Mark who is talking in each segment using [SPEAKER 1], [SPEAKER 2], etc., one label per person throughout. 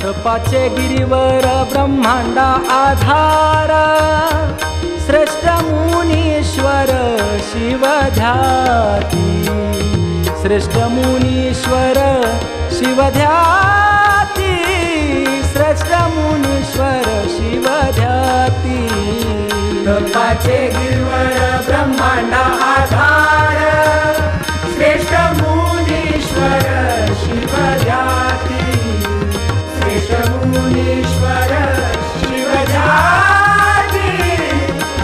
[SPEAKER 1] तपाचे गिरीवर ब्रह्मांडा आधार श्रेष्ठ मुनीश्वर शिव ध्याती श्रेष्ठ मुनीश्वर शिव ध्याती श्रेष्ठ मुनीश्वर शिव ध्याती
[SPEAKER 2] तपाचे गिरीवर ब्रह्मांडा आधार श्रेष्ठ मुनीश्वर शिव ध्याती श्रेष्ठ मुनीश्वर शिव ध्याती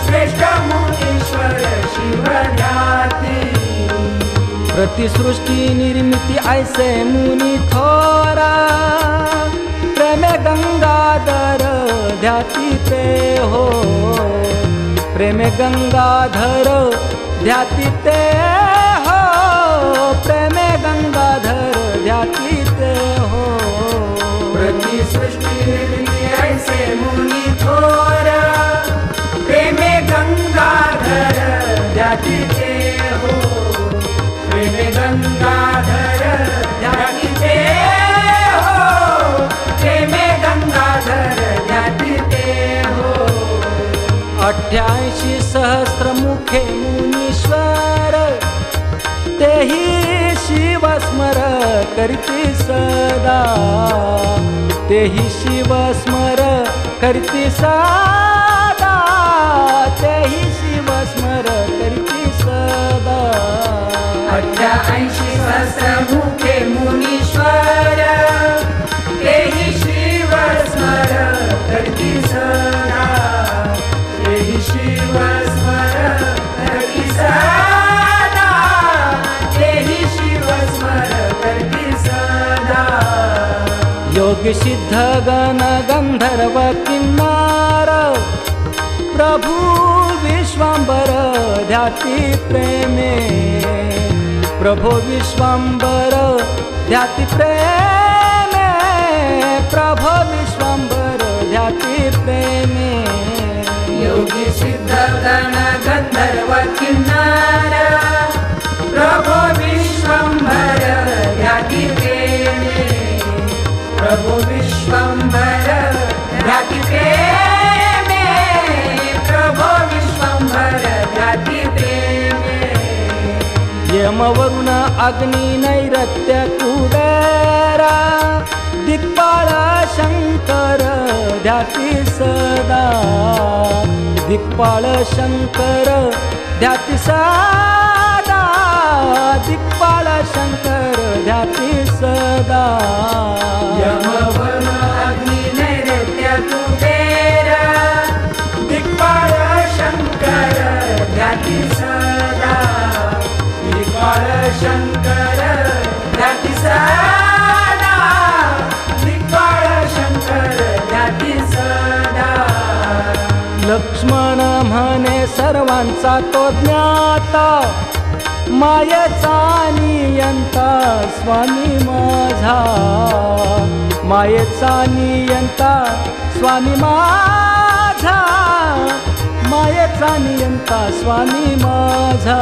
[SPEAKER 2] श्रेष्ठ मुनीश्वर शिव ध्याती
[SPEAKER 1] प्रतिसृष्टी निर्मिती ऐसे मुनी थोरा प्रेमे गंगाधर ध्याती ते हो प्रेमे गंगाधर ध्याती ते हो प्रेमे गंगाधर ध्याती ते हो
[SPEAKER 2] प्रतिसृष्टि निर्मिती ऐसे मुनी थोर प्रेमे गंगाधर ध्याती ते हो प्रेमे गंगाधर ध्याती ते हो प्रेमे गंगाधर ध्याती ते हो
[SPEAKER 1] 88 सहस्र मुखे मुनीश्वर तेही शिव स्मर करती सदा तेही शिव स्मर करती सदा तेही शिव स्मर करती सदा
[SPEAKER 2] 88 सहस्र मुखे मुनीश्वर तेही शिव स्मर करती सदा तेही शिव स्मर करती सदा तेही शिव स्मर करती सदा
[SPEAKER 1] योग सिद्ध गण गंधर्व किन्नार प्रभु विश्वांबर ध्याती प्रेमे प्रभु विश्वांबर ध्याती प्रेमे प्रभु विश्वांबर ध्याती प्रेमे
[SPEAKER 2] योगी सिद्ध गण गंधर्व किन्नार प्रभु विश्वंभर ध्याती प्रेमे प्रभु विश्वंभर ध्याती प्रेमे प्रभु विश्वंभर ध्याती प्रेमे
[SPEAKER 1] यम वरुण अग्नि नैरत्य कुबेरा दिक्पाळ शंकर ध्याती सदा दिक्पाळ शंकर ध्याती सदा दिक्पाळ शंकर ध्याती सदा
[SPEAKER 2] यम वरुण अग्नि नैरत्य कुबेर दिक्पाळ शंकर ध्याती सदा दिक्पाळ शंकर ध्याती सदा दिक्पाळ शंकर ध्याती सदा
[SPEAKER 1] लक्ष्मण म्हणे सर्वांचा तो ज्ञाता मायेचा नियंता स्वामी माझा मायेचा नियंता स्वामी माझा मायेचा नियंता स्वामी माझा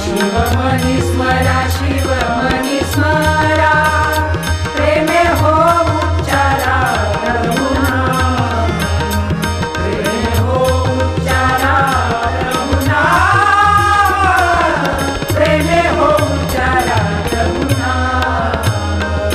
[SPEAKER 2] शिव मनी स्मरा शिव मनी स्मरा